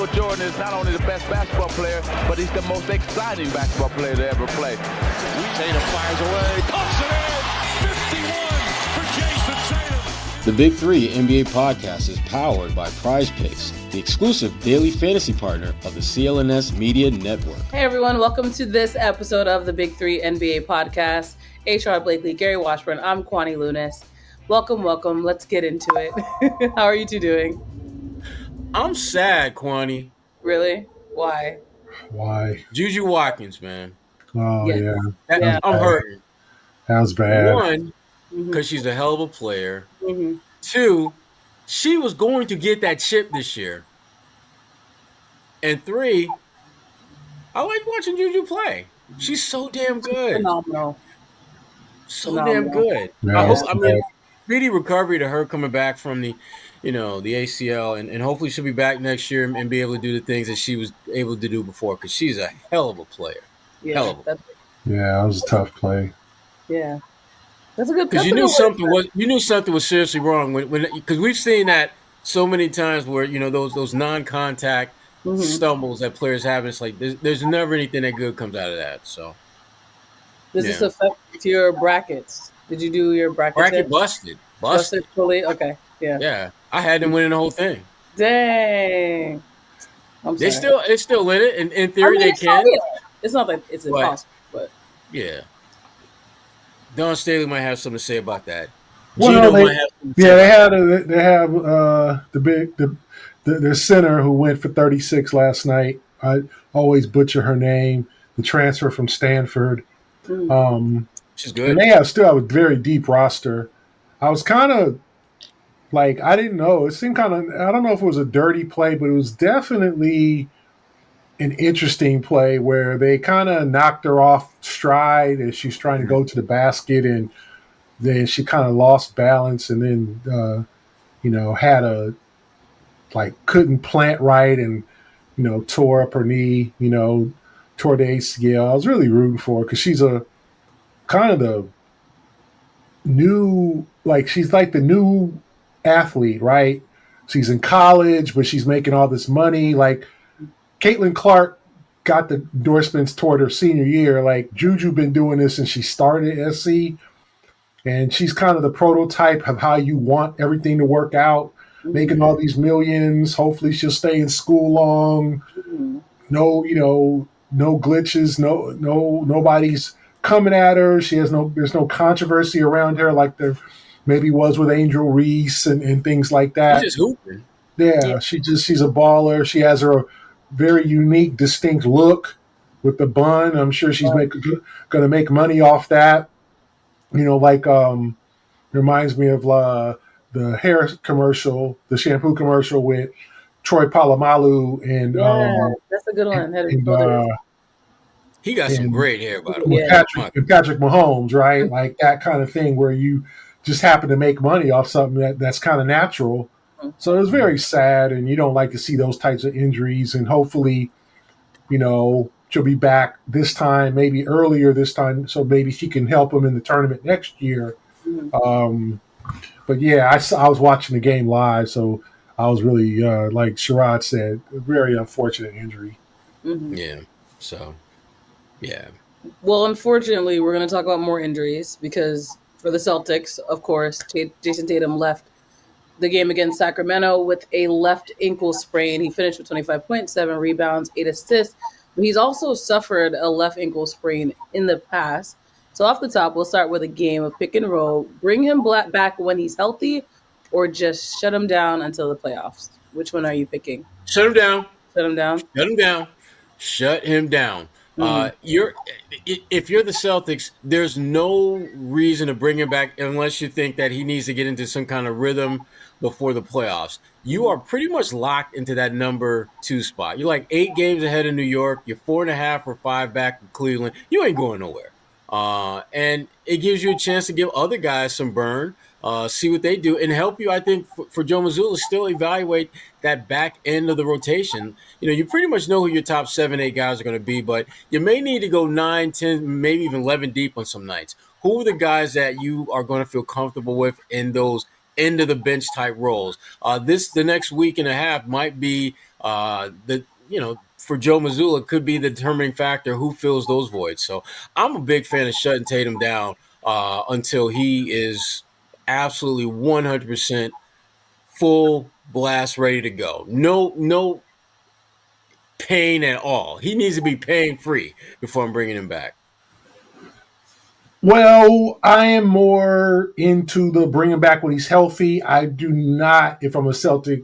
Michael Jordan is not only the best basketball player, but he's the most exciting basketball player to ever play. Tatum fires away, pumps it in, 51 for Jayson Tatum. The Big Three NBA podcast is powered by PrizePicks, the exclusive daily fantasy partner of the CLNS Media Network. Hey everyone, welcome to this episode of the Big Three NBA podcast. Sherrod Blakely, Gary Washburn, I'm Kwani Lunis. Welcome. Let's get into it. How are you two doing? I'm sad, Kwani. Really? Why? Juju Watkins, man. Oh, yeah. I'm hurting. That was bad. One, because she's a hell of a player. Mm-hmm. Two, she was going to get that chip this year. And three, I like watching Juju play. She's so damn good. Phenomenal. Damn good. Yeah, speedy recovery to her coming back from the ACL, and hopefully she'll be back next year and be able to do the things that she was able to do before, because she's a hell of a player. Yeah, that was a tough play. Yeah, that's a good. Because you knew something was seriously wrong because we've seen that so many times where those non-contact stumbles that players have. And it's like there's never anything that good comes out of that. So does this affect your brackets? Did you do your bracket? Bracket busted fully. Okay. Yeah, I had them winning the whole thing. Dang. They're still in it. And in theory, they can. It's not that it's impossible, but yeah. Don Staley might have something to say about that. Well, they have their center who went for 36 last night. I always butcher her name. The transfer from Stanford. She's good. And they still have a very deep roster. I was kind of like, I didn't know. It seemed kind of, I don't know if it was a dirty play, but it was definitely an interesting play where they kind of knocked her off stride as she's trying to go to the basket, and then she kind of lost balance, and then, couldn't plant right, and, tore up her knee, tore the ACL. I was really rooting for her because she's a kind of the new, she's like the new athlete, right? She's in college, but she's making all this money. Like Caitlin Clark got the endorsements toward her senior year. Like Juju been doing this since she started at SC, and she's kind of the prototype of how you want everything to work out, making all these millions. Hopefully she'll stay in school long. No glitches, nobody's coming at her. There's no controversy around her like there maybe was with Angel Reese and things like that. She's just hooping. Yeah, she's a baller. She has her very unique, distinct look with the bun. I'm sure she's going to make money off that. Reminds me of the hair commercial, the shampoo commercial with Troy Polamalu and that's a good one. He got some great hair, by the way. Patrick Mahomes, right? Like that kind of thing where you just happen to make money off something that's kind of natural. So it was very sad, and you don't like to see those types of injuries. And hopefully, she'll be back this time, maybe earlier this time, so maybe she can help them in the tournament next year. But yeah, I was watching the game live, so I was really, like Sherrod said, a very unfortunate injury. Yeah. So, yeah. Well, unfortunately, we're going to talk about more injuries because for the Celtics, of course, Jayson Tatum left the game against Sacramento with a left ankle sprain. He finished with 25.7 rebounds, 8 assists. But he's also suffered a left ankle sprain in the past. So off the top, we'll start with a game of pick and roll. Bring him back when he's healthy, or just shut him down until the playoffs. Which one are you picking? Shut him down. If you're the Celtics, there's no reason to bring him back unless you think that he needs to get into some kind of rhythm before the playoffs. You are pretty much locked into that number 2 spot. You're like 8 games ahead of New York. You're 4.5 or 5 back from Cleveland. You ain't going nowhere. And it gives you a chance to give other guys some burn, see what they do, and help you, I think, for Joe Mazzulla, still evaluate that back end of the rotation. You pretty much know who your top 7, 8 guys are going to be, but you may need to go 9, 10, maybe even 11 deep on some nights. Who are the guys that you are going to feel comfortable with in those end of the bench type roles? The next week and a half might be for Joe Mazzulla could be the determining factor who fills those voids. So I'm a big fan of shutting Tatum down until he is absolutely 100% full blast ready to go. No pain at all. He needs to be pain free before I'm bringing him back. Well, I am more into the bring him back when he's healthy. I do not, if I'm a Celtic,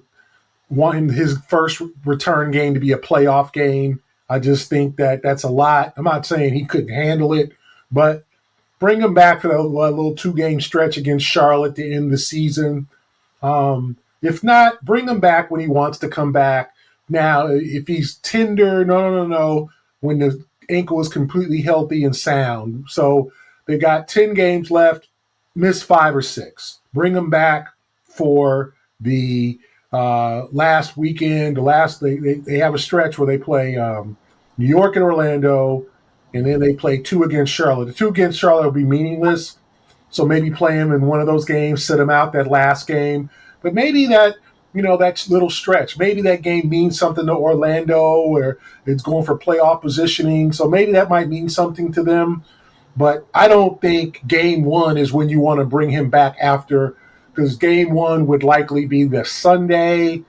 want him his first return game to be a playoff game. I just think that that's a lot. I'm not saying he couldn't handle it, but bring him back for a little 2-game stretch against Charlotte to end the season. If not, bring him back when he wants to come back. Now, if he's tender, no. When the ankle is completely healthy and sound. So they got 10 games left, miss 5 or 6. Bring him back for the last weekend. They have a stretch where they play New York and Orlando, and then they play 2 against Charlotte. The 2 against Charlotte will be meaningless, so maybe play him in one of those games, sit him out that last game. But maybe that little stretch, maybe that game means something to Orlando, or it's going for playoff positioning, so maybe that might mean something to them. But I don't think game 1 is when you want to bring him back after, because game 1 would likely be the Sunday.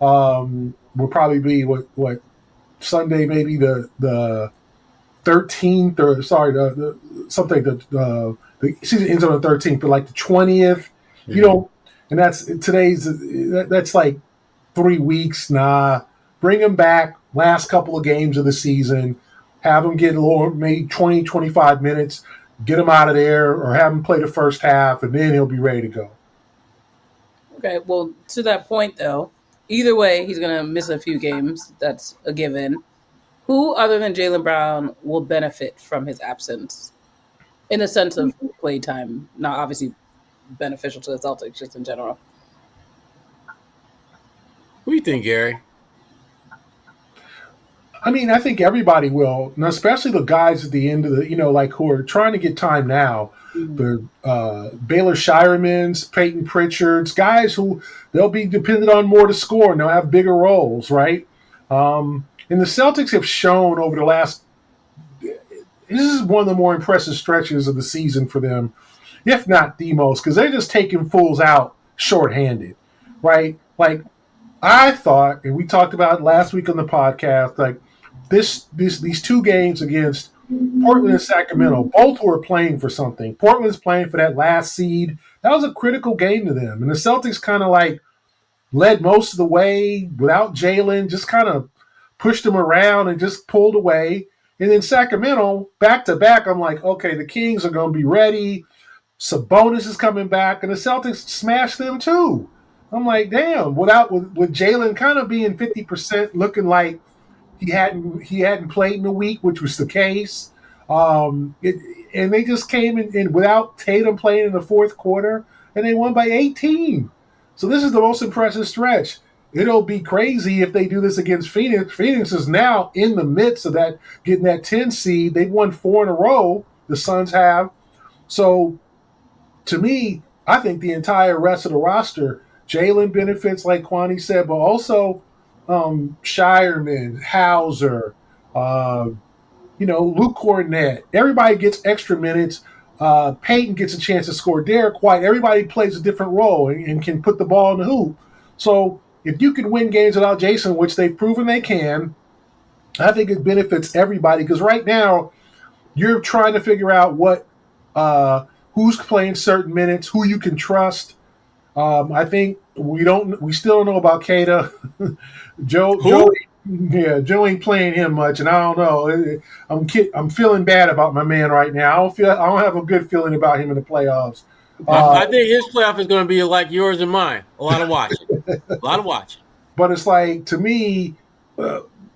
Will probably be what Sunday, maybe the 13th, or sorry, the season ends on the 13th, but like the 20th, and that's like 3 weeks. Nah, bring him back last couple of games of the season, have him get a little, maybe 20, 25 minutes, get him out of there, or have him play the first half, and then he'll be ready to go. Okay, well, to that point, though, either way, he's going to miss a few games. That's a given. Who, other than Jaylen Brown, will benefit from his absence in the sense of play time? Not obviously beneficial to the Celtics, just in general. What do you think, Gary? I mean, I think everybody will, and especially the guys at the end of the, who are trying to get time now. The Baylor Scheiermans, Peyton Pritchards, guys who they'll be dependent on more to score, and they'll have bigger roles, right? And the Celtics have shown over the last – this is one of the more impressive stretches of the season for them, if not the most, because they're just taking fools out shorthanded, right? Like, I thought, and we talked about it last week on the podcast, like these 2 games against Portland and Sacramento, both were playing for something. Portland's playing for that last seed. That was a critical game to them. And the Celtics kind of like led most of the way without Jaylen, just kind of pushed them around and just pulled away. And then Sacramento, back-to-back, I'm like, okay, the Kings are going to be ready. Sabonis is coming back, and the Celtics smashed them too. I'm like, damn, with Jaylen kind of being 50%, looking like he hadn't played in a week, which was the case. And they just came in without Tatum playing in the fourth quarter, and they won by 18. So this is the most impressive stretch. It'll be crazy if they do this against Phoenix. Phoenix is now in the midst of that, getting that 10 seed. They've won 4 in a row, the Suns have. So to me, I think the entire rest of the roster, Jaylen benefits, like Kwani said, but also Scheierman, Hauser, Luke Cornett. Everybody gets extra minutes. Peyton gets a chance to score. Derek White. Everybody plays a different role and can put the ball in the hoop. So if you can win games without Jayson, which they've proven they can, I think it benefits everybody, because right now you're trying to figure out who's playing certain minutes, who you can trust. I think we still don't know about Keita. Joe ain't playing him much, and I don't know. I'm feeling bad about my man right now. I don't have a good feeling about him in the playoffs. I think his playoff is going to be like yours and mine. A lot of watching. But it's like, to me,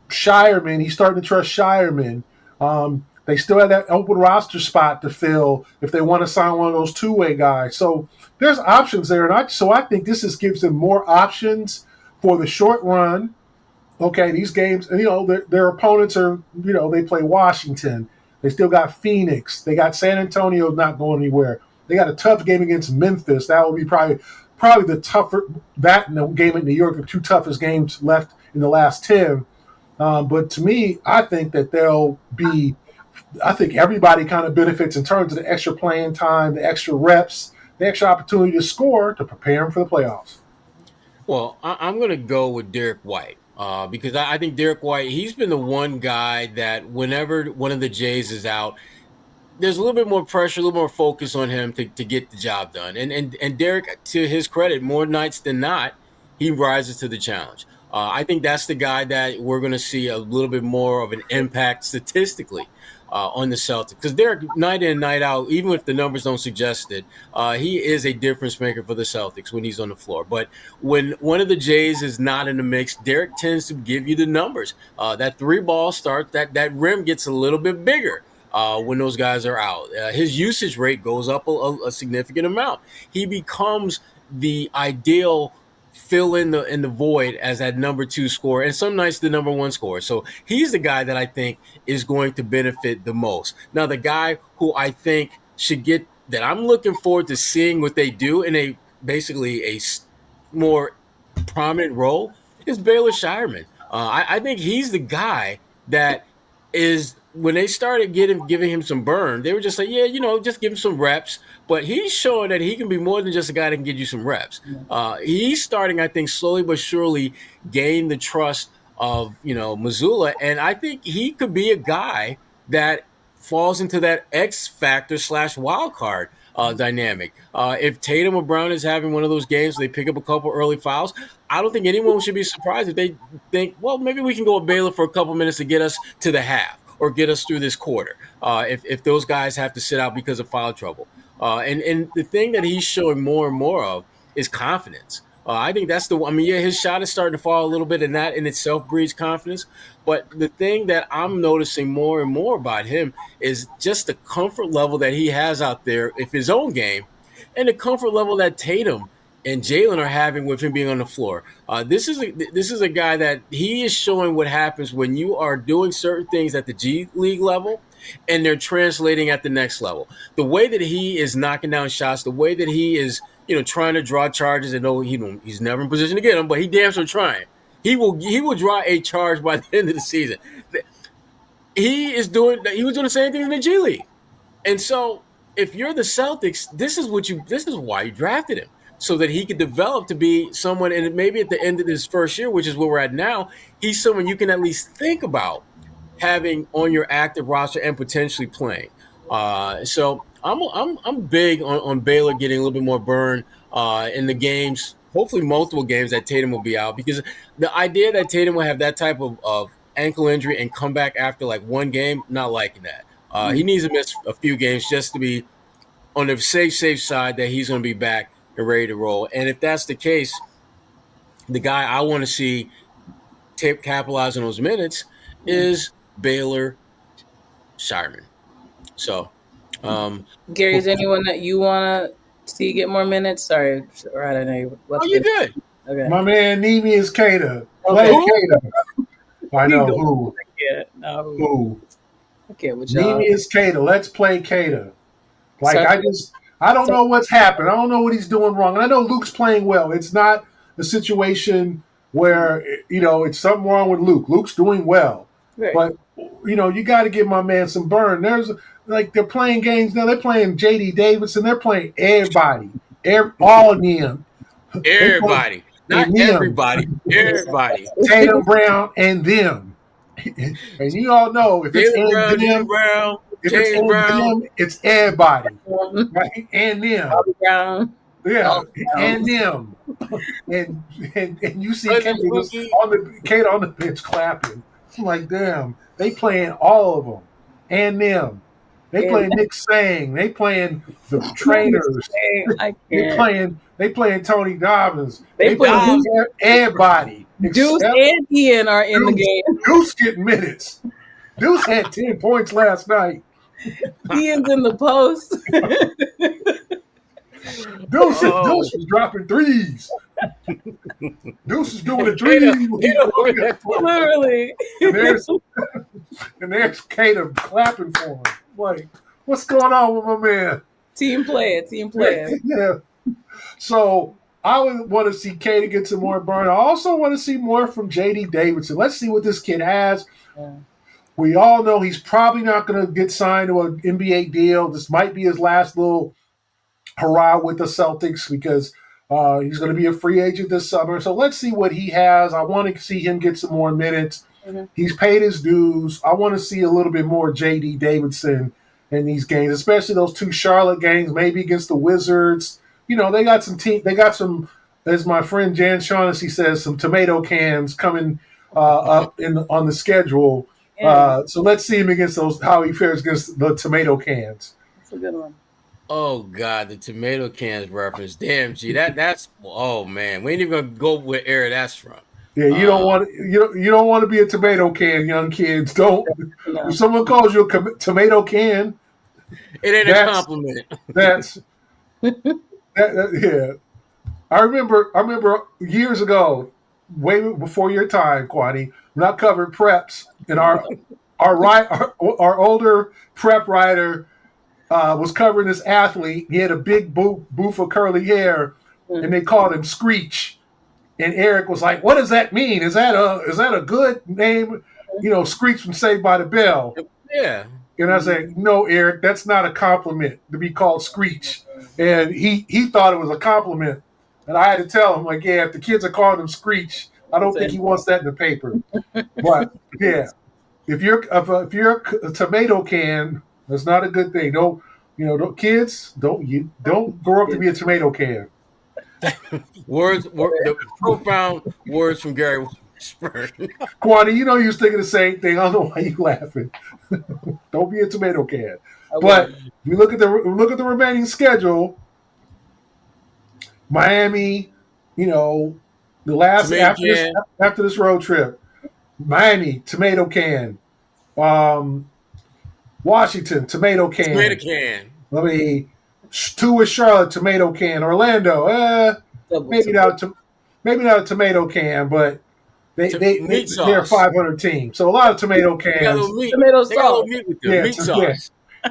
Scheierman, he's starting to trust Scheierman. They still have that open roster spot to fill if they want to sign one of those two-way guys. So there's options there. And I think this just gives them more options for the short run. Okay, these games, and their opponents are, they play Washington. They still got Phoenix. They got San Antonio not going anywhere. They got a tough game against Memphis. That will be probably the tougher, that and the game at New York, the 2 toughest games left in the last 10. But to me, I think that I think everybody kind of benefits in terms of the extra playing time, the extra reps, the extra opportunity to score to prepare them for the playoffs. Well, I'm going to go with Derek White because I think Derek White, he's been the one guy that whenever one of the Jays is out, there's a little bit more pressure, a little more focus on him to get the job done. And Derek, to his credit, more nights than not, he rises to the challenge. I think that's the guy that we're going to see a little bit more of an impact statistically on the Celtics. Because Derek, night in, night out, even if the numbers don't suggest it, he is a difference maker for the Celtics when he's on the floor. But when one of the Jays is not in the mix, Derek tends to give you the numbers. That three ball starts, that rim gets a little bit bigger. When those guys are out, his usage rate goes up a significant amount. He becomes the ideal fill in the void as that number 2 scorer, and some nights the number 1 scorer. So he's the guy that I think is going to benefit the most. Now, the guy who I think should get that I'm looking forward to seeing what they do in basically a more prominent role is Baylor Scheierman. I think he's the guy that is, when they started giving him some burn, they were just like, yeah, just give him some reps. But he's showing that he can be more than just a guy that can give you some reps. He's starting, I think, slowly but surely gain the trust of, Mazzulla. And I think he could be a guy that falls into that X factor / wild card dynamic. If Tatum or Brown is having one of those games where they pick up a couple early fouls, I don't think anyone should be surprised if they think, well, maybe we can go with Baylor for a couple minutes to get us to the half or get us through this quarter. If those guys have to sit out because of foul trouble. And the thing that he's showing more and more of is confidence. I think that's his shot is starting to fall a little bit, and that in itself breeds confidence. But the thing that I'm noticing more and more about him is just the comfort level that he has out there with his own game, and the comfort level that Tatum and Jaylen are having with him being on the floor. This is a guy that he is showing what happens when you are doing certain things at the G League level and they're translating at the next level. The way that he is knocking down shots, the way that he is, trying to draw charges, and he's never in position to get them, but he damn sure trying. He will draw a charge by the end of the season. He was doing the same thing in the G League. And so if you're the Celtics, this is why you drafted him, so that he could develop to be someone, and maybe at the end of his first year, which is where we're at now, he's someone you can at least think about having on your active roster and potentially playing. So I'm big on Baylor getting a little bit more burn in the games, hopefully multiple games that Tatum will be out, because the idea that Tatum will have that type of ankle injury and come back after like one game, not liking that. He needs to miss a few games just to be on the safe side that he's going to be back and ready to roll. And if that's the case, the guy I want to see capitalize on those minutes is Baylor Scheierman. So, Gary, is anyone that you want to see get more minutes? Sorry, I don't know. You're good. Okay. My man Nemius Queta. Play Queta. I know who. Who? Okay, with y'all. Nemius Queta. Let's play Queta. I don't know what's happened. I don't know what he's doing wrong. And I know Luke's playing well. It's not a situation where, it's something wrong with Luke. Luke's doing well. Right. But, you got to give my man some burn. They're playing games now. They're playing J.D. Davison. They're playing everybody. All of them. Everybody. Not everybody. Everybody. Tatum, Brown, and them. And you all know if it's Jaylen Brown, if it's them, it's everybody. Right? And them. Yeah, and them. And you see Kate on the bench clapping. I'm like, damn, they playing all of them. And them. They playing Nick Sang. They playing the trainers. They playing Tony Dobbins. They playing everybody. Deuce and Ian are in the game. Deuce getting minutes. Deuce had 10 points last night. Ian's in the post. Deuce was dropping threes. Deuce is doing a three. Literally. And there's Kata clapping for him. Like, what's going on with my man? Team player. Yeah. So I would want to see Katie get some more burn. I also want to see more from J.D. Davison. Let's see what this kid has. Yeah. We all know he's probably not going to get signed to an NBA deal. This might be his last little hurrah with the Celtics because he's going to be a free agent this summer. So let's see what he has. I want to see him get some more minutes. Mm-hmm. He's paid his dues. I want to see a little bit more J.D. Davidson in these games, especially those 2 Charlotte games, maybe against the Wizards. You know, they got some, as my friend Jan Shaughnessy says, some tomato cans coming up on the schedule. Yeah. So let's see him against how he fares against the tomato cans. That's a good one. Oh God, the tomato cans reference. Damn, G, that's oh man, we ain't even gonna go where era that's from. Yeah, you don't want to be a tomato can, young kids. Don't. No. If someone calls you a tomato can, It ain't a compliment. That's yeah. I remember years ago, way before your time, Kwani, when I covered preps, and our older prep writer was covering this athlete. He had a big boof of curly hair, and they called him Screech. And Eric was like, "What does that mean? Is that a good name? You know, Screech from Saved by the Bell." Yeah. And I was like, "No, Eric, that's not a compliment to be called Screech." And he thought it was a compliment. And I had to tell him, like, yeah, if the kids are calling him Screech, I don't think he wants that in the paper. But yeah, if you're a tomato can, that's not a good thing. Kids, don't grow up to be a tomato can. The profound words from Gary Washburn. Kwani, you was thinking the same thing. I don't know why you laughing. Don't be a tomato can. But we look at the remaining schedule. Miami, the last after this road trip. Miami, tomato can. Washington, tomato can. Tomato can. Let me 2 with Charlotte, tomato can. Orlando, maybe not a tomato can, but they're a 500 team, so a lot of tomato cans. Tomato sauce. Meat sauce.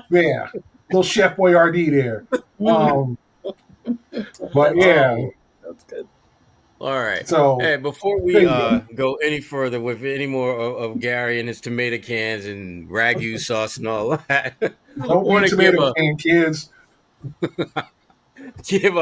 Yeah, little Chef Boyardee there. But yeah, that's good. All right. So, hey, before we go any further with any more of Gary and his tomato cans and ragu sauce and all that, don't be tomato can kids. Give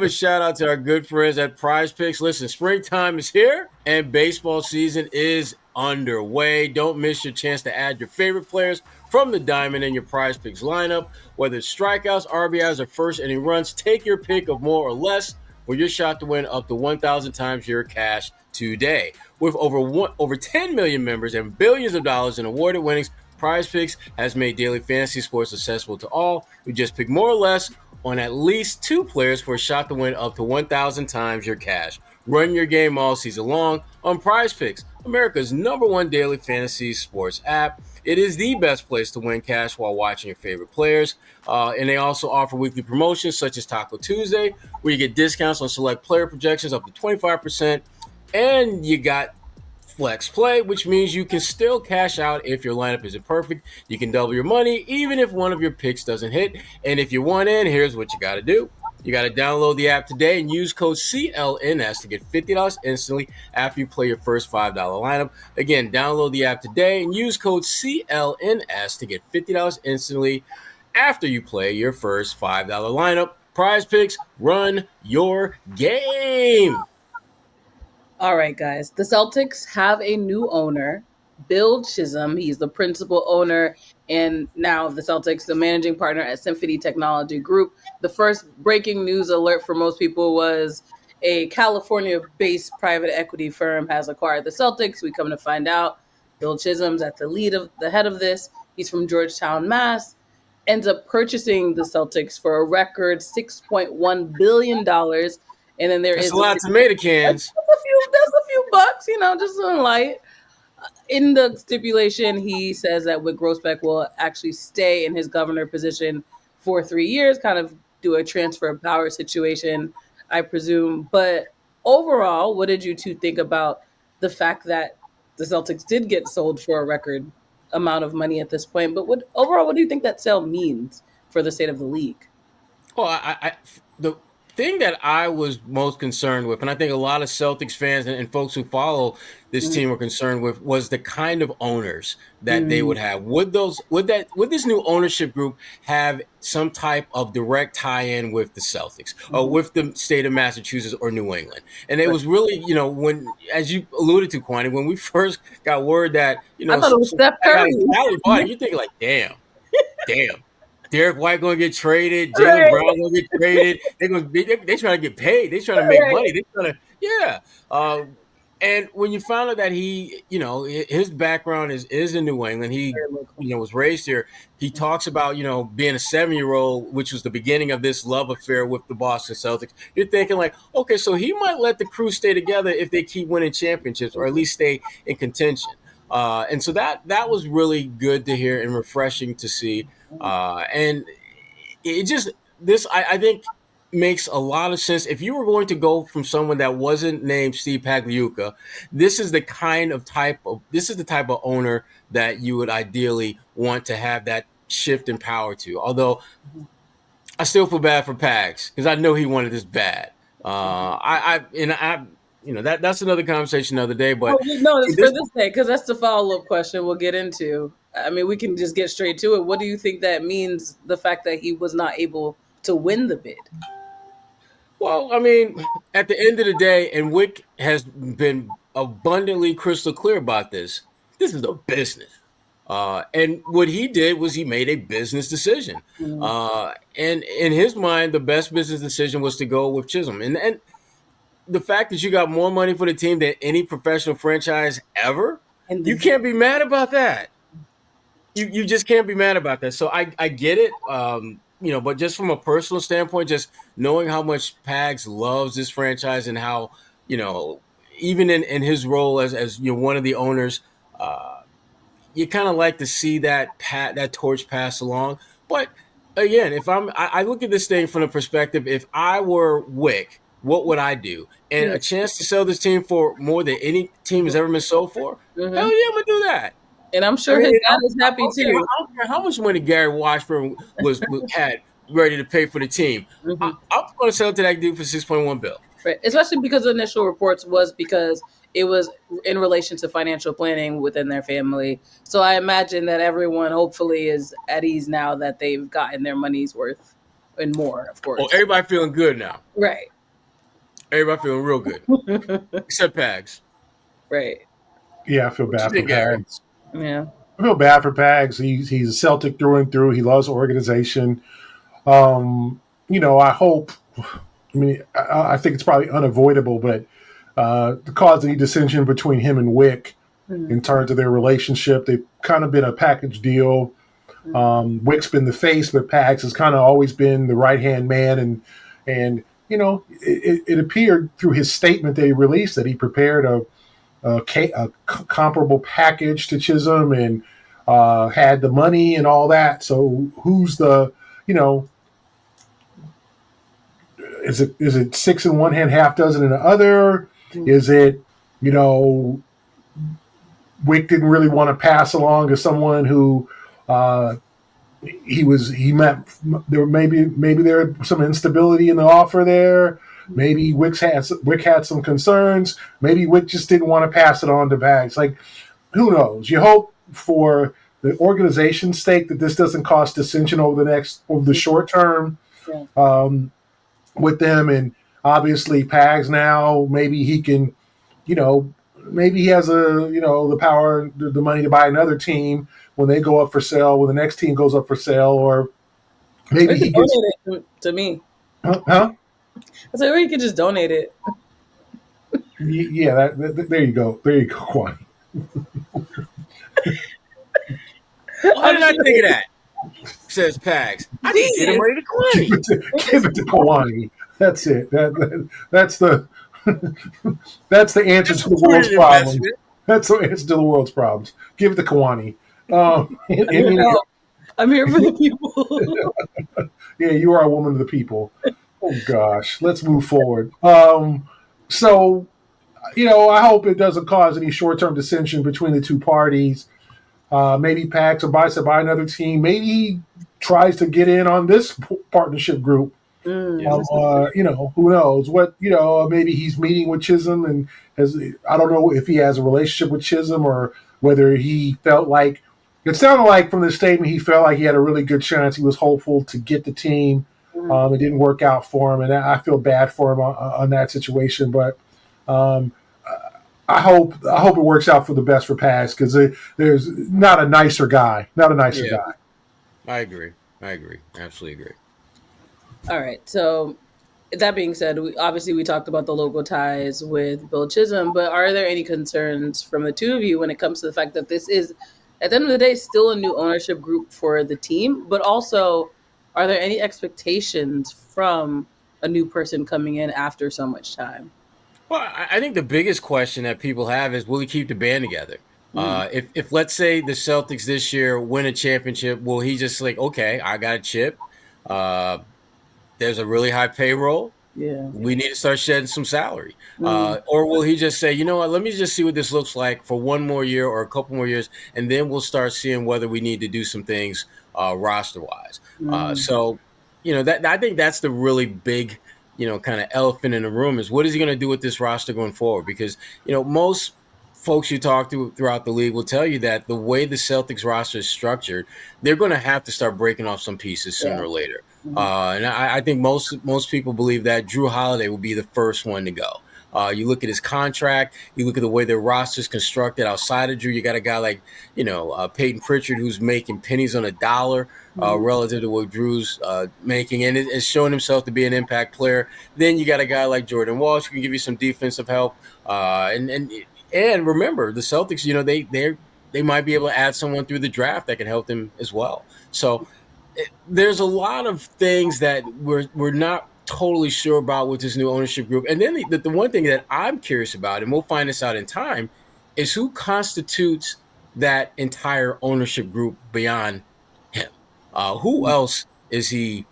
a shout out to our good friends at PrizePicks. Listen, springtime is here and baseball season is underway. Don't miss your chance to add your favorite players from the diamond in your PrizePicks lineup. Whether it's strikeouts, RBIs, or first inning runs, take your pick of more or less for your shot to win up to 1,000 times your cash today. With over 10 million members and billions of dollars in awarded winnings, PrizePicks has made daily fantasy sports accessible to all. We just pick more or less on at least 2 players for a shot to win up to 1,000 times your cash. Run your game all season long on PrizePicks, America's #1 daily fantasy sports app. It is the best place to win cash while watching your favorite players. And they also offer weekly promotions such as Taco Tuesday, where you get discounts on select player projections up to 25%. And you got Flex Play, which means you can still cash out if your lineup isn't perfect. You can double your money even if one of your picks doesn't hit. And if you want in, here's what you got to do. You got to download the app today and use code CLNS to get $50 instantly after you play your first $5 lineup. Again, download the app today and use code CLNS to get $50 instantly after you play your first $5 lineup. PrizePicks, run your game. All right, guys. The Celtics have a new owner, Bill Chisholm. He's the principal owner and now of the Celtics, the managing partner at Symphony Technology Group. The first breaking news alert for most people was a California-based private equity firm has acquired the Celtics. We come to find out Bill Chisholm's at the head of this. He's from Georgetown, Mass. Ends up purchasing the Celtics for a record $6.1 billion. And then That's a lot of tomato cans. That's a few bucks, just on light. In the stipulation, he says that Whit Grossbeck will actually stay in his governor position for 3 years, kind of do a transfer of power situation, I presume. But overall, what did you two think about the fact that the Celtics did get sold for a record amount of money at this point? But what do you think that sale means for the state of the league? Well, thing that I was most concerned with, and I think a lot of Celtics fans and folks who follow this team were concerned with, was the kind of owners that they would have. Would this new ownership group have some type of direct tie-in with the Celtics or with the state of Massachusetts or New England? And it was really, when, as you alluded to, Kwani, when we first got word that, I thought it was Steph Curry. You think like, damn. Derek White gonna get traded. Jaylen Brown gonna get traded. They trying to get paid. They trying to make money. They trying to And when you found out that he, his background is in New England, he, was raised here. He talks about, being a 7-year-old, which was the beginning of this love affair with the Boston Celtics. You're thinking like, okay, so he might let the crew stay together if they keep winning championships or at least stay in contention. And so that was really good to hear and refreshing to see. And it just, I think makes a lot of sense. If you were going to go from someone that wasn't named Steve Pagliuca, this is the type of owner that you would ideally want to have that shift in power to. Although I still feel bad for Pags because I know he wanted this bad. That's another conversation another day. But no, it's for this day because that's the follow-up question we'll get into. I mean, we can just get straight to it. What do you think that means? The fact that he was not able to win the bid. Well, I mean, at the end of the day, and Wick has been abundantly crystal clear about this. This is a business. And what he did was he made a business decision. And in his mind, the best business decision was to go with Chisholm. And the fact that you got more money for the team than any professional franchise ever, you can't be mad about that. You just can't be mad about that. So I get it. But just from a personal standpoint, just knowing how much Pags loves this franchise and how, even in his role as one of the owners, you kind of like to see that torch pass along. But again, if I look at this thing from the perspective, if I were Wick, what would I do? And a chance to sell this team for more than any team has ever been sold for? Hell yeah, I'm gonna do that. And I'm sure his dad is happy too. I don't care how much money Gary Washburn had ready to pay for the team. I'm going to sell it to that dude for $6.1 billion. Right, especially because the initial reports was because it was in relation to financial planning within their family. So I imagine that everyone hopefully is at ease now that they've gotten their money's worth and more, of course. Oh, everybody feeling good now. Right. Everybody feeling real good. Except Pags. Right. Yeah, I feel bad for Pags. Yeah. I feel bad for Pags. He's a Celtic through and through. He loves the organization. I hope – I think it's probably unavoidable, but to cause any dissension between him and Wick in terms of their relationship, they've kind of been a package deal. Wick's been the face, but Pags has kind of always been the right-hand man. And it appeared through his statement that he released that he prepared a comparable package to Chisholm and had the money and all that. So who's the, is it 6 in one hand, half dozen in the other? Is it, Wick didn't really want to pass along to someone who he met there maybe there was some instability in the offer there. Maybe Wick had some concerns. Maybe Wick just didn't want to pass it on to Bags. Like, who knows? You hope for the organization's sake that this doesn't cause dissension over the short term with them. And obviously, Pags now, maybe he can, maybe he has the power, the money to buy another team when they go up for sale, when the next team goes up for sale, or maybe he gets it to me. Huh? I said, or you could just donate it. Yeah, there you go. There you go, Kwani. Why did I think of that? Says Pags. I need to get him ready to Kwani. Give it to Kwani. That's it. That's the answer to the world's problems. That's the answer to the world's problems. Give it to Kwani. I'm here for the people. Yeah, you are a woman of the people. Oh, gosh. Let's move forward. So, I hope it doesn't cause any short-term dissension between the two parties. Maybe Pags or buy another team. Maybe he tries to get in on this partnership group Who knows what, maybe he's meeting with Chisholm and I don't know if he has a relationship with Chisholm or whether he felt like, it sounded like from the statement, he felt like he had a really good chance. He was hopeful to get the team. It didn't work out for him. And I feel bad for him on that situation, but I hope it works out for the best for Paz because there's not a nicer guy. Guy. I agree. Absolutely agree. All right. So that being said, we talked about the local ties with Bill Chisholm, but are there any concerns from the two of you when it comes to the fact that this is, at the end of the day, still a new ownership group for the team, but also are there any expectations from a new person coming in after so much time? Well, I think the biggest question that people have is, will he keep the band together? If let's say the Celtics this year win a championship, will he just like, okay, I got a chip. There's a really high payroll. Yeah, we need to start shedding some salary. Or will he just say, you know what, let me just see what this looks like for one more year or a couple more years, and then we'll start seeing whether we need to do some things roster-wise. So, I think that's the really big, kind of elephant in the room is what is he going to do with this roster going forward? Because, most folks you talk to throughout the league will tell you that the way the Celtics roster is structured, they're going to have to start breaking off some pieces sooner or later. And I think most people believe that Jrue Holiday will be the first one to go. You look at his contract, you look at the way their roster is constructed outside of Jrue, you got a guy like, Peyton Pritchard who's making pennies on a dollar relative to what Drew's making, and it's showing himself to be an impact player. Then you got a guy like Jordan Walsh who can give you some defensive help. And remember, the Celtics, they might be able to add someone through the draft that can help them as well. So there's a lot of things that we're not totally sure about with this new ownership group. And then the one thing that I'm curious about, and we'll find this out in time, is who constitutes that entire ownership group beyond him. Who else is he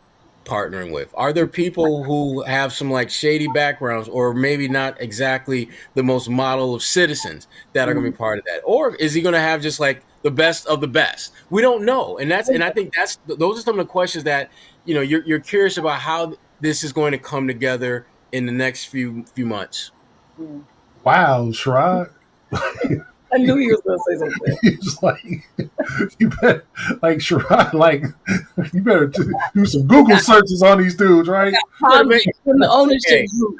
partnering with? Are there people who have some like shady backgrounds or maybe not exactly the most model of citizens that are going to be part of that? Or is he going to have just like the best of the best? We don't know. And I think those are some of the questions that, you're curious about how this is going to come together in the next few months. Wow, Sherrod. I knew he was going to say something. He's like, you better, like, Sherrod, like, you better do some Google searches on these dudes, right? The ownership group.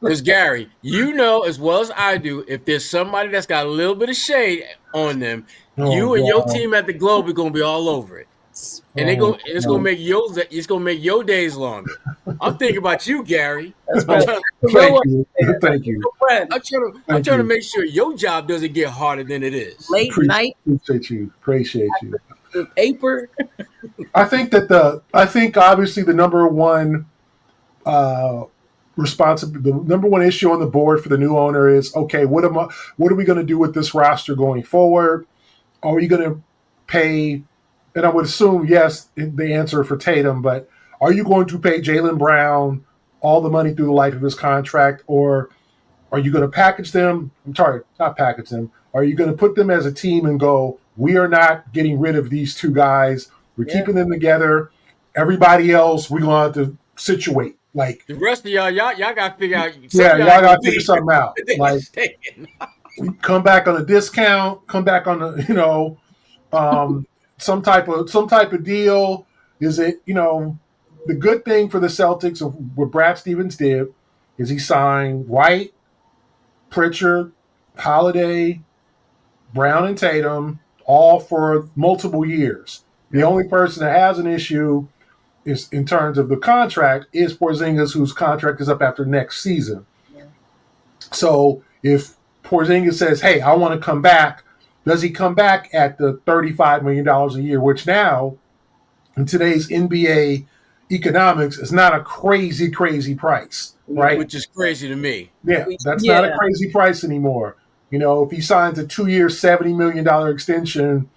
Because, Gary, you know as well as I do, if there's somebody that's got a little bit of shade on them, and your team at the Globe are going to be all over it. And it's going to make your days longer. I'm thinking about you, Gary. Thank you. I'm trying to make sure your job doesn't get harder than it is. Late night. Appreciate you. The paper. I think obviously the number one the number one issue on the board for the new owner is, okay, what are we going to do with this roster going forward? Are we going to pay? And I would assume, yes, the answer for Tatum, but are you going to pay Jaylen Brown all the money through the life of his contract, or are you going to package them? I'm sorry, not package them. Are you going to put them as a team and go, we are not getting rid of these two guys. We're keeping them together. Everybody else, we're going to have to situate. Like the rest of y'all got to figure out. Yeah, y'all got to figure something out. Like, come back on a discount. Come back on a, some type of deal. Is it, the good thing for the Celtics of what Brad Stevens did is he signed White, Pritchard, Holiday, Brown, and Tatum all for multiple years. The only person that has an issue is in terms of the contract is Porzingis, whose contract is up after next season. Yeah. So if Porzingis says, hey, I want to come back, does he come back at the $35 million a year, which now in today's NBA economics is not a crazy, crazy price, right? Which is crazy to me. Yeah, that's not a crazy price anymore. If he signs a 2-year, $70 million extension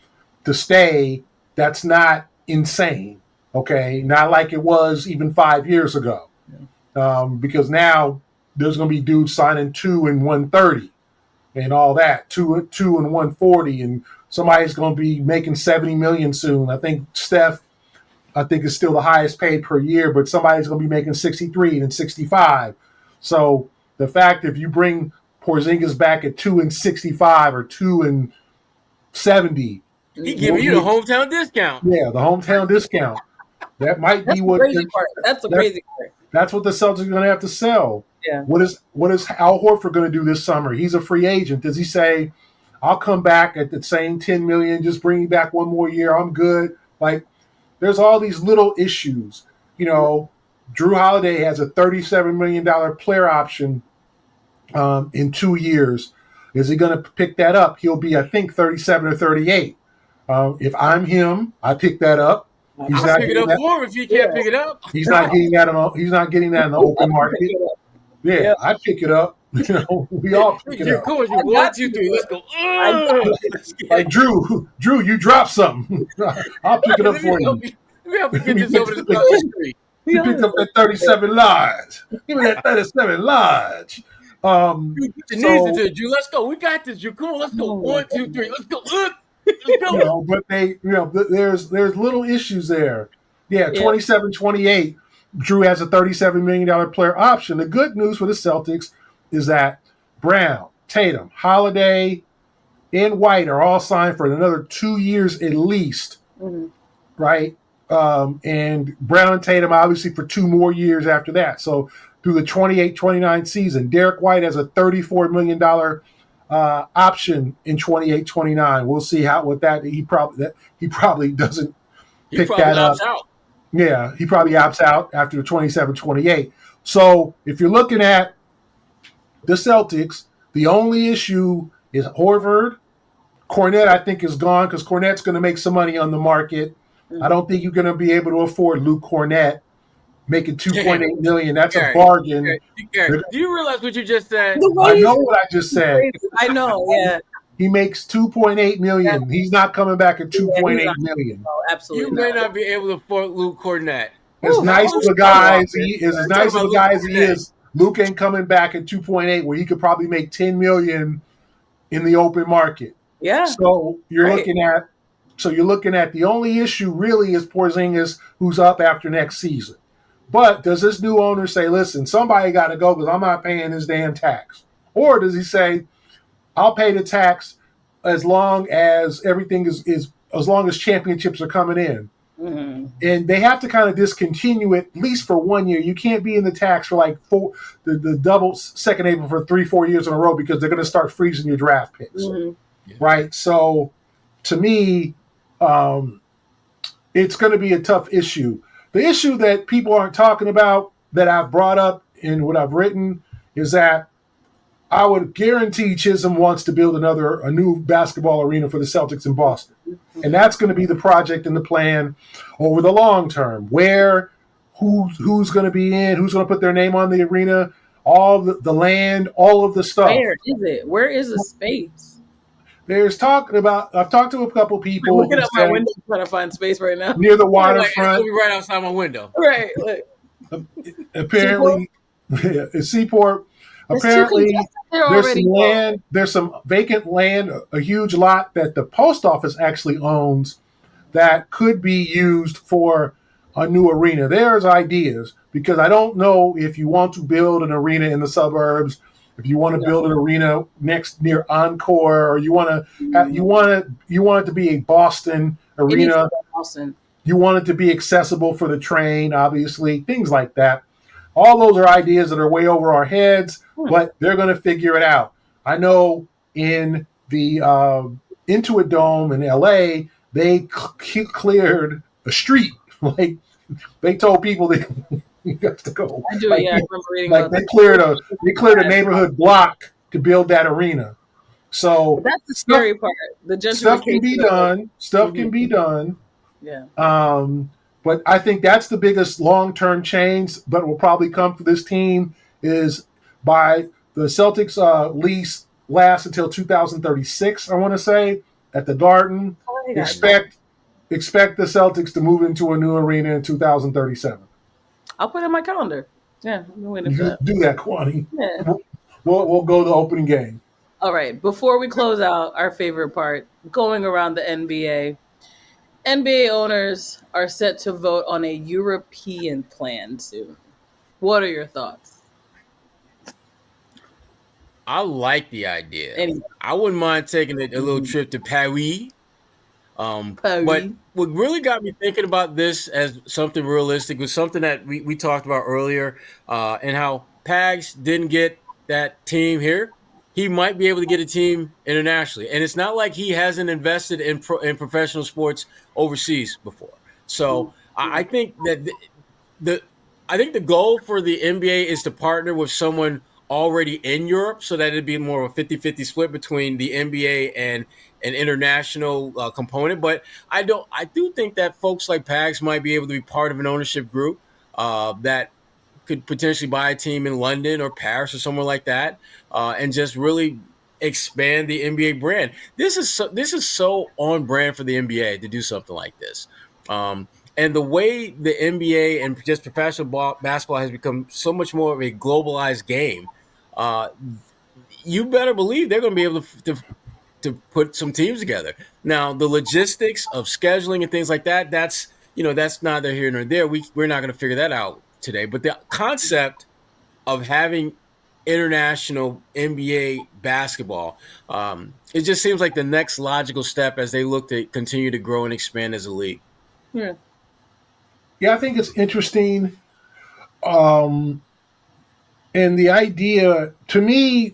to stay, that's not insane, okay? Not like it was even 5 years ago. Yeah. Because now there's going to be dudes signing 2 and 130 and all that, 2 and 140, and somebody's going to be making $70 million soon. I think Steph I think is still the highest paid per year, but somebody's going to be making 63 and 65. So the fact if you bring Porzingis back at 2 and 65 or 2 and 70, he giving you the hometown discount. Yeah, the hometown discount. That might be what crazy part. That's the crazy part. That's what the Celtics are going to have to sell. Yeah. What is Al Horford going to do this summer? He's a free agent. Does he say, "I'll come back at the same $10 million, just bring me back one more year. I'm good"? Like, there's all these little issues. You know, Jrue Holiday has a $37 million player option in 2 years. Is he going to pick that up? He'll be, I think, 37 or 38. If I'm him, I pick that up. He's not pick it up for him if he can't pick it up. He's not getting that. He's not getting that in the open market. Yeah, I pick it up. You know, we all pick it up. Cool. 1, 2, 3. Let's go. Like Jrue, you dropped something. I'll pick it up for you. Let me help you get this over the street. He picked up that 37 large. Give me that 37 large. Knees into it, Drew. Let's go. We got this, Drew. Come on, let's go. 1, 2, 3. Let's go. You know, but there's little issues there. Yeah, 27-28. Jrue has a $37 million player option. The good news for the Celtics is that Brown, Tatum, Holiday, and White are all signed for another 2 years at least, right? And Brown and Tatum obviously for 2 more years after that. So through the 28-29 season, Derek White has a $34 million option in 28-29. We'll see he probably doesn't pick that up. Out. Yeah, he probably opts out after the 27-28. So if you're looking at the Celtics, the only issue is Horford. Cornette, I think, is gone because Cornette's going to make some money on the market. I don't think you're going to be able to afford Luke Cornette making $2.8 million. That's a bargain. Do you realize what you just said? I know what I just said. I know, yeah. He makes $2.8 million. He's not coming back at $2.8 million. No, absolutely. You may not be able to afford Luke Cornette. As nice of a guy as he is, Luke ain't coming back at 2.8, where he could probably make $10 million in the open market. Yeah. So you're looking at the only issue really is Porzingis, who's up after next season. But does this new owner say, listen, somebody got to go because I'm not paying this damn tax? Or does he say, I'll pay the tax as long as everything is as long as championships are coming in? Mm-hmm. And they have to kind of discontinue it at least for 1 year. You can't be in the tax for like the double second April for 3-4 years in a row because they're going to start freezing your draft picks. Mm-hmm. Right? So to me, it's going to be a tough issue. The issue that people aren't talking about that I've brought up in what I've written is that I would guarantee Chisholm wants to build a new basketball arena for the Celtics in Boston. And that's going to be the project and the plan over the long term. Who's going to be in, who's going to put their name on the arena, all the land, all of the stuff. Where is it? Where is the space? I've talked to a couple people. I'm looking at my window trying to find space right now. Near the waterfront. Right outside my window. Right. Apparently, Seaport. Apparently, there's some land. There's some vacant land, a huge lot that the post office actually owns that could be used for a new arena. There's ideas because I don't know if you want to build an arena in the suburbs, if you want to build an arena near Encore, or you want it to be a Boston arena. Boston. You want it to be accessible for the train, obviously, things like that. All those are ideas that are way over our heads, but they're going to figure it out. I know in the Intuit Dome in LA, they cleared a street. Like they told people they got to go. I do, I remember reading about that. They cleared a neighborhood block to build that arena. So but that's the scary part. The gentrification. Stuff can be done. Stuff can be done. Yeah. But I think that's the biggest long-term change that will probably come for this team is by the Celtics lease lasts until 2036, I want to say, at the Garden. Expect the Celtics to move into a new arena in 2037. I'll put it in my calendar. Yeah, I'm waiting for that. Do that, Kwani. Yeah. We'll go to the opening game. All right. Before we close out our favorite part, going around the NBA. NBA owners are set to vote on a European plan soon. What are your thoughts? I like the idea. Any I wouldn't mind taking a little trip to Paris. But Paris? what really got me thinking about this as something realistic was something that we talked about earlier, and how Pags didn't get that team here. He might be able to get a team internationally, and it's not like he hasn't invested in professional sports overseas before. So I think that I think the goal for the NBA is to partner with someone already in Europe so that it'd be more of a 50-50 split between the NBA and an international component. But I do think that folks like Pags might be able to be part of an ownership group that could potentially buy a team in London or Paris or somewhere like that, and just really expand the NBA brand. This is so on brand for the NBA to do something like this. And the way the NBA and just professional basketball has become so much more of a globalized game, you better believe they're going to be able to put some teams together. Now, the logistics of scheduling and things like that, that's neither here nor there. We're not going to figure that out today. But the concept of having international NBA basketball, it just seems like the next logical step as they look to continue to grow and expand as a league. Yeah. Yeah, I think it's interesting. And the idea, to me,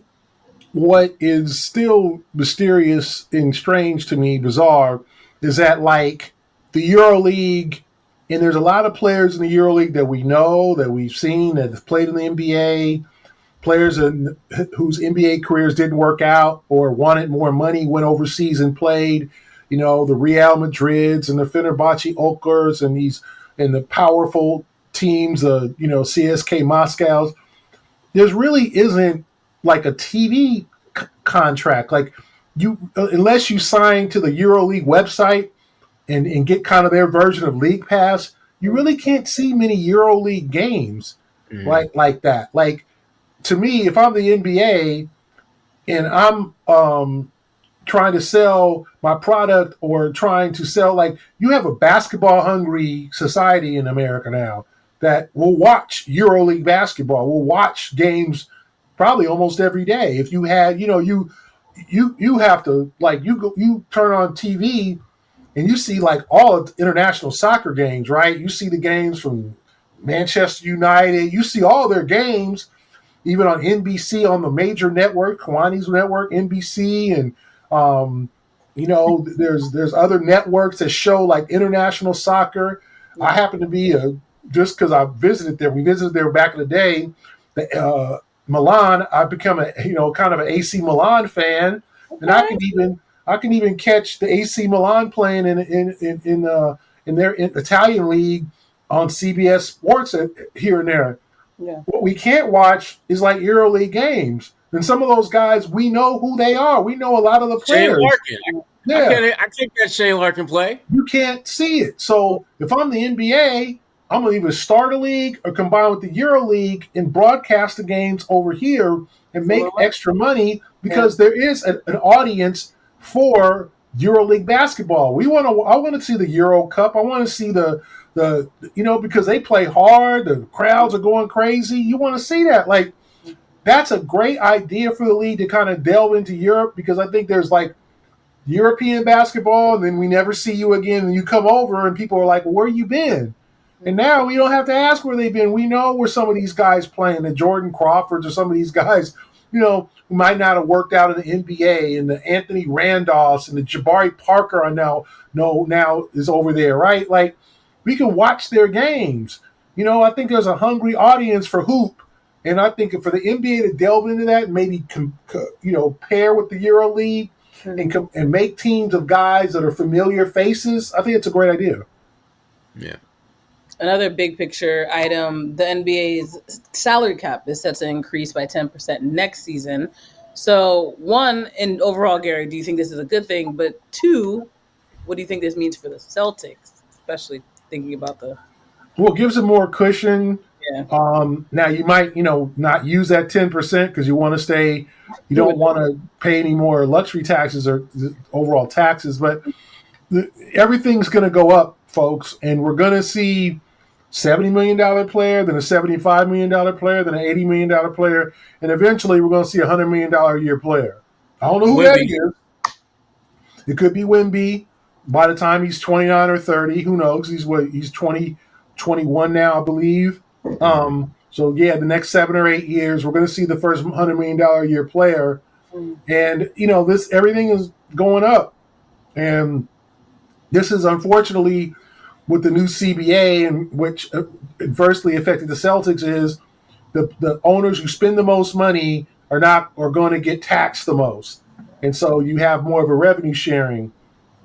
what is still mysterious and strange to me, bizarre, is that like the EuroLeague, and there's a lot of players in the EuroLeague that we know, that we've seen, that have played in the NBA, players whose NBA careers didn't work out or wanted more money, went overseas and played, the Real Madrids and the Fenerbahce Oklers and the powerful teams, CSK Moscow's. There's really isn't like a TV contract. Like unless you sign to the EuroLeague website and get kind of their version of League Pass, you really can't see many EuroLeague games like that. Like, to me, if I'm the NBA and I'm trying to sell my product or trying to sell, like, you have a basketball hungry society in America now that will watch EuroLeague basketball, will watch games probably almost every day. If you had, you have to, like, you turn on TV and you see like all of the international soccer games, right? You see the games from Manchester United, you see all their games, even on NBC, on the major network, Kwani's network, NBC, and there's other networks that show like international soccer. I happen to be just because I visited there. We visited there back in the day. Milan. I've become a kind of an AC Milan fan, and I can even catch the AC Milan playing in their Italian league on CBS Sports here and there. Yeah. What we can't watch is like EuroLeague games. And some of those guys, we know who they are. We know a lot of the players. Shane Larkin. Yeah. I can't get Shane Larkin play. You can't see it. So if I'm the NBA, I'm going to either start a league or combine with the EuroLeague and broadcast the games over here and make extra money because there is an audience for EuroLeague basketball. I want to see the Euro Cup. I want to see the because they play hard. The crowds are going crazy. You want to see that. Like, that's a great idea for the league to kind of delve into Europe, because I think there's like European basketball, and then we never see you again, and you come over and people are like, well, where you been? And now we don't have to ask where they've been. We know where some of these guys playing, the Jordan Crawfords or some of these guys, who might not have worked out in the NBA, and the Anthony Randolphs and the Jabari Parker are now is over there, right? Like, we can watch their games. I think there's a hungry audience for hoop. And I think for the NBA to delve into that and maybe, pair with the EuroLeague and make teams of guys that are familiar faces, I think it's a great idea. Yeah. Another big picture item, the NBA's salary cap is set to increase by 10% next season. So, one, in overall, Gary, do you think this is a good thing? But two, what do you think this means for the Celtics, especially thinking about Well, it gives them more cushion. Yeah. Now you might, not use that 10% because you want to stay. You don't want to pay any more luxury taxes or overall taxes. But everything's going to go up, folks, and we're going to see $70 million player, then a $75 million player, then an $80 million player, and eventually we're going to see a $100 million a year player. I don't know who that is. It could be Wemby. By the time he's 29 or 30, who knows? He's 20, 21 now, I believe. So yeah, the next 7 or 8 years, we're going to see the first $100 million a year player, and everything is going up, and this is unfortunately with the new CBA, and which adversely affected the Celtics, is the owners who spend the most money are going to get taxed the most, and so you have more of a revenue sharing.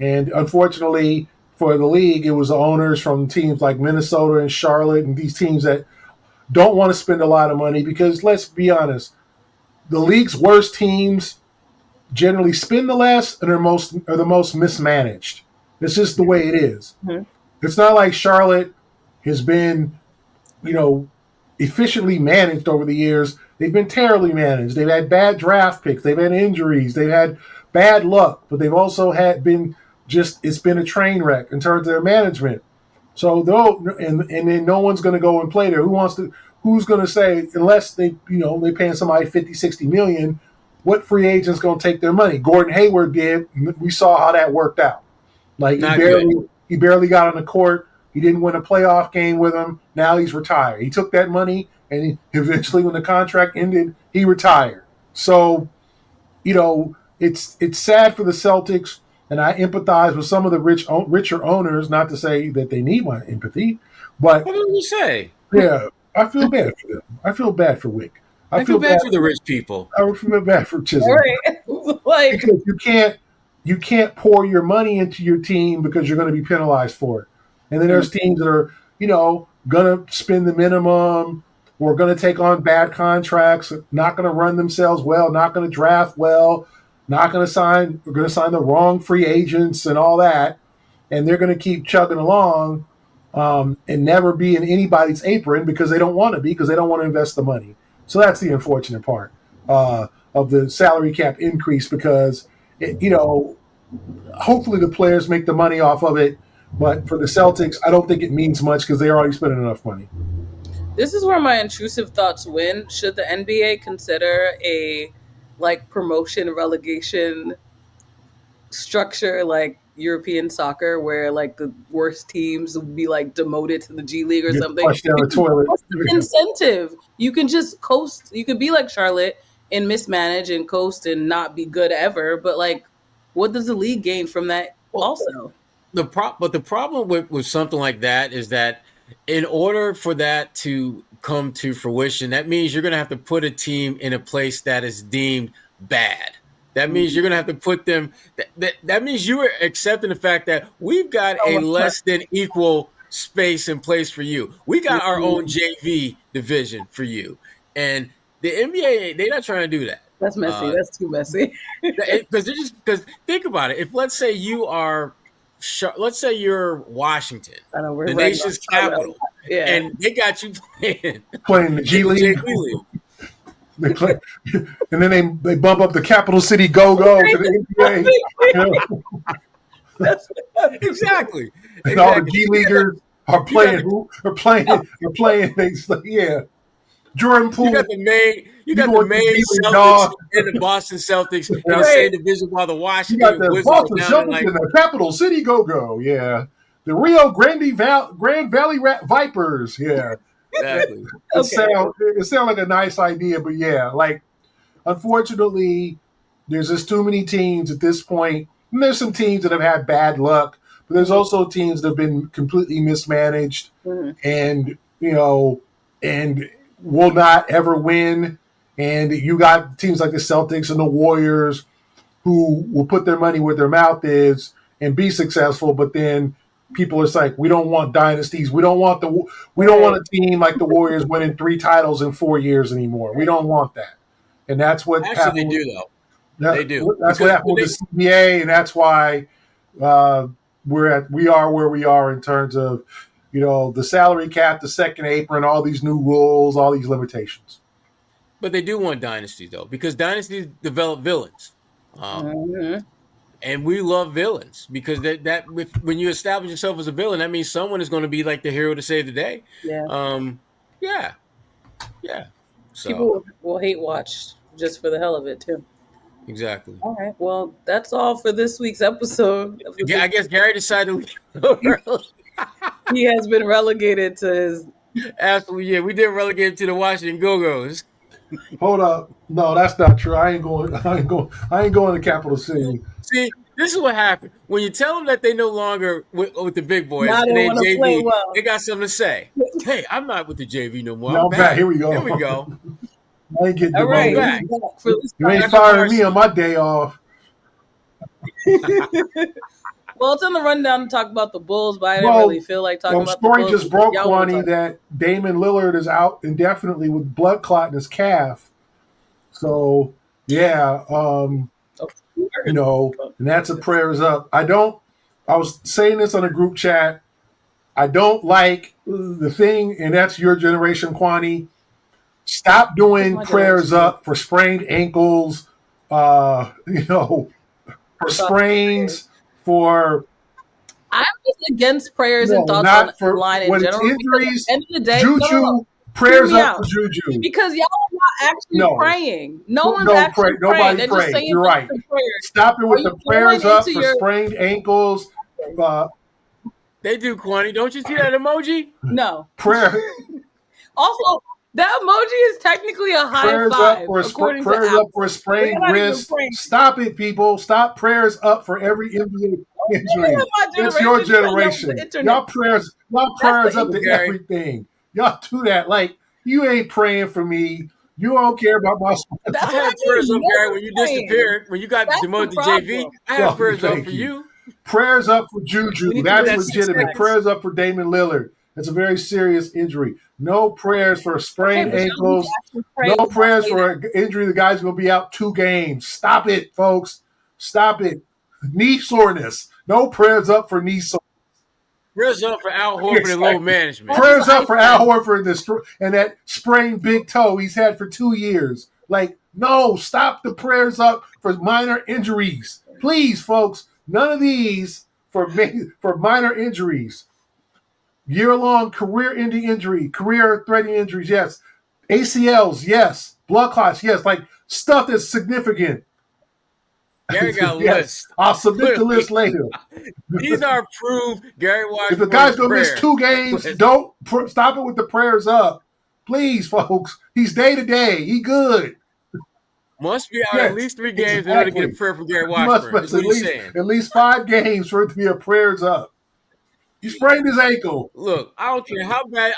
And unfortunately for the league, it was the owners from teams like Minnesota and Charlotte and these teams that don't want to spend a lot of money because, let's be honest, the league's worst teams generally spend the less and are the most mismanaged. It's just the way it is. Mm-hmm. It's not like Charlotte has been, efficiently managed over the years. They've been terribly managed. They've had bad draft picks. They've had injuries. They've had bad luck, but they've also it's been a train wreck in terms of their management. So and then no one's going to go and play there. Who's going to say, unless they're paying somebody 50, 60 million, what free agent's going to take their money? Gordon Hayward did. We saw how that worked out. Like he barely got on the court. He didn't win a playoff game with him. Now he's retired. He took that money, and eventually when the contract ended, he retired. So, it's sad for the Celtics, and I empathize with some of the richer owners, not to say that they need my empathy, but what did you say? Yeah, I feel bad for them. I feel bad for Wick. I feel bad for the rich people. I feel bad for Chisholm. Right. Because you can't pour your money into your team because you're going to be penalized for it. And then there's teams that are, going to spend the minimum or going to take on bad contracts, not going to run themselves well, not going to draft well, not going to sign the wrong free agents and all that. And they're going to keep chugging along and never be in anybody's apron because they don't want to be, because they don't want to invest the money. So that's the unfortunate part of the salary cap increase, because, hopefully the players make the money off of it. But for the Celtics, I don't think it means much because they're already spending enough money. This is where my intrusive thoughts win. Should the NBA consider a promotion relegation structure like European soccer, where the worst teams would be demoted to the G League or something? Flushed down the toilet. Incentive. You can just coast. You can be like Charlotte and mismanage and coast and not be good ever. But what does the league gain from that? Also, the problem with something like that is that in order for that to come to fruition, that means you're going to have to put a team in a place that is deemed bad. That means you're going to have to put them – that means you are accepting the fact that we've got a less than equal space and place for you. We got our own JV division for you. And the NBA, they're not trying to do that. That's messy. That's too messy. Because think about it. If let's say you're Washington, the nation's capital, and they got you playing the G League. They play, and then they bump up the Capital City Go-Go to the NBA. Exactly. And all the G Leaguers are playing. Jordan Poole. You got the main Celtics and the Boston Celtics in the same division, while the Washington Wizards Boston Celtics and the Capital City Go-Go. Yeah, the Rio Grande Grand Valley Vipers. Yeah. Exactly. It sounds like a nice idea, but unfortunately, there's just too many teams at this point. And there's some teams that have had bad luck, but there's also teams that have been completely mismanaged and will not ever win. And you got teams like the Celtics and the Warriors who will put their money where their mouth is and be successful, but then people are like, we don't want dynasties. We don't want a team like the Warriors winning 3 titles in 4 years anymore. We don't want that. And that's what actually they do, though. They do. That's what happened with the CBA, and that's why we are where we are in terms of the salary cap, the second apron, all these new rules, all these limitations. But they do want dynasties, though, because dynasties develop villains. And we love villains because when you establish yourself as a villain, that means someone is going to be like the hero to save the day. Yeah. Yeah. So People will hate watch just for the hell of it too. exactly. All right. Well, that's all for this week's episode. I guess Gary decided to leave early. He has been relegated to his. Absolutely, yeah. We did relegate to the Washington Go-Go's. Hold up. No, that's not true. I ain't going to Capital City. See, this is what happened. When you tell them that they no longer with the big boys Now and they they wanna play JV, well. they got something to say. Hey, I'm not with the JV no more. No, I'm back. Here we go. Here we go. I ain't getting All right. demoted. back. You ain't firing me on my day off. Well, it's on the rundown to talk about the Bulls, but I didn't really feel like talking about the story Bulls. just broke, Y'all wanna Kwani, talk- that Damon Lillard is out indefinitely with blood clot in his calf. So, yeah, and that's a prayers up. I was saying this on a group chat. I don't like the thing, and that's your generation, Kwani. Stop doing prayers up for sprained ankles, for sprains, for I'm just against prayers and thoughts not on for line in when general. it's injuries. At the end of the day, Juju, prayers up for Juju. because y'all are not actually praying. No one's Don't actually pray. praying. Nobody They're prays. just saying You're right. Stop it with the prayers up for sprained ankles. They do, Kwani. Don't you see that emoji? No. Prayer. Also, that emoji is technically a high Prayers five. prayers up for a sprained wrist. Stop it, people. Stop prayers up for every NBA injury. It's your generation. Y'all prayers up to everything. Y'all do that. Like, you ain't praying for me. You don't care about my I had prayers up, Gary, when you disappeared, when you got demoted to JV. I had prayers up for you. Prayers up for Juju. That's legitimate. Prayers up for Damon Lillard. It's a very serious injury. No prayers for sprained ankles. No prayers for an injury. The guy's going to be out 2 games. Stop it, folks. Stop it. Knee soreness. No prayers up for knee soreness. Prayers up for Al Horford and load management. Prayers up for Al Horford and that sprained big toe he's had for 2 years. Like, no, stop the prayers up for minor injuries. Please, folks. None of these for minor injuries. Year-long career-ending injury, career-threatening injuries, yes. ACLs, yes. Blood clots, yes. Like, stuff that's significant. Gary got a list. I'll submit the list later. These are approved Gary Washington. If the guy's going to miss 2 games, don't stop it with the prayers up. Please, folks. He's day-to-day. He good. Must be out at least 3 games in order to get a prayer from Gary Washington. That's what he's saying. At least 5 games for it to be a prayers up. He sprained his ankle. Look, I don't care how bad.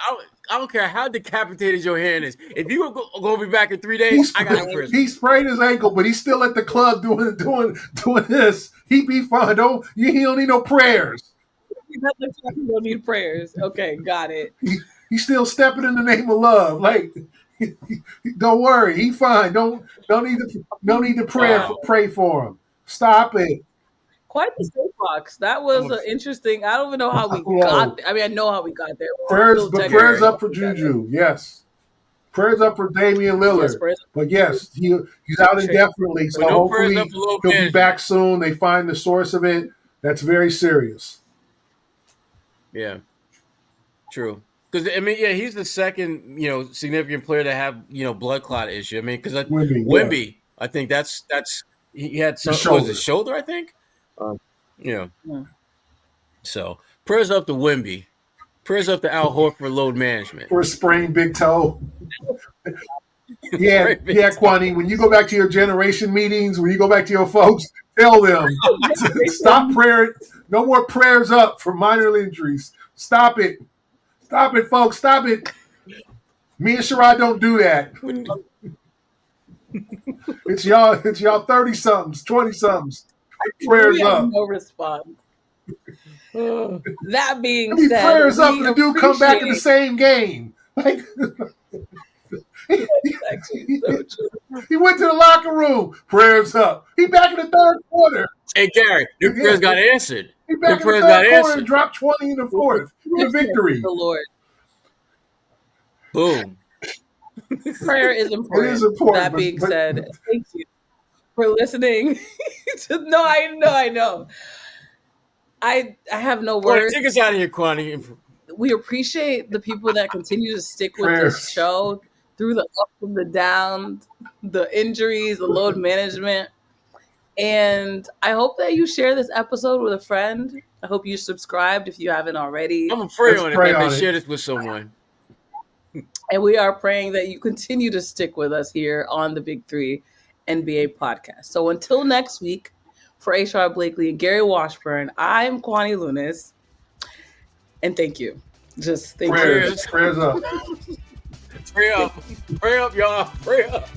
I don't care how decapitated your hand is. If you are going to be back in 3 days, I got a prison. He sprained his ankle, but he's still at the club doing this. He be fine. He don't need no prayers. He don't need prayers. Okay, got it. He's still stepping in the name of love. Like, don't worry, he fine. Don't need to pray for him. Stop it. Quite the soapbox. That was an interesting. I don't even know how we got there. I mean, I know how we got there. Prayers up for Juju. Yes. Prayers up for Damian Lillard. But yes, he's out indefinitely. So hopefully he'll be back soon. They find the source of it. That's very serious. Yeah. True. Because, I mean, yeah, he's the second, significant player to have, blood clot issue. I mean, because Wemby, I think that's he had some shoulder, I think. So prayers up to Wemby. Prayers up to Al Horford load management. For a sprained big toe. Yeah, Kwani, when you go back to your generation meetings, when you go back to your folks, tell them, stop prayer. No more prayers up for minor injuries. Stop it. Stop it, folks. Stop it. Me and Sherrod don't do that. It's y'all 30-somethings, 20-somethings. Prayers up. No response. That being said, prayers up and the dude come back in the same game. Like, he went to the locker room. Prayers up. He back in the 3rd quarter. Hey, Gary, your prayers got answered. He back in the 3rd quarter and dropped 20 in the 4th. The victory. The Lord. Boom. Prayer is important. It is important. That being said, thank you for listening No, I know. I have no Kwani, words. take us out of here, Kwani. We appreciate the people that continue to stick with Prayers. this show through the ups and the downs, the injuries, the load management. And I hope that you share this episode with a friend. I hope you subscribed if you haven't already. I'm going to pray Let's on it, pray man. on it. Share this with someone. And we are praying that you continue to stick with us here on the Big Three NBA podcast. So until next week, for Sherrod Blakely and Gary Washburn, I'm Kwani Lunis. And thank you. Just thank you. Prayers up. Pray up. Pray up, y'all. Pray up.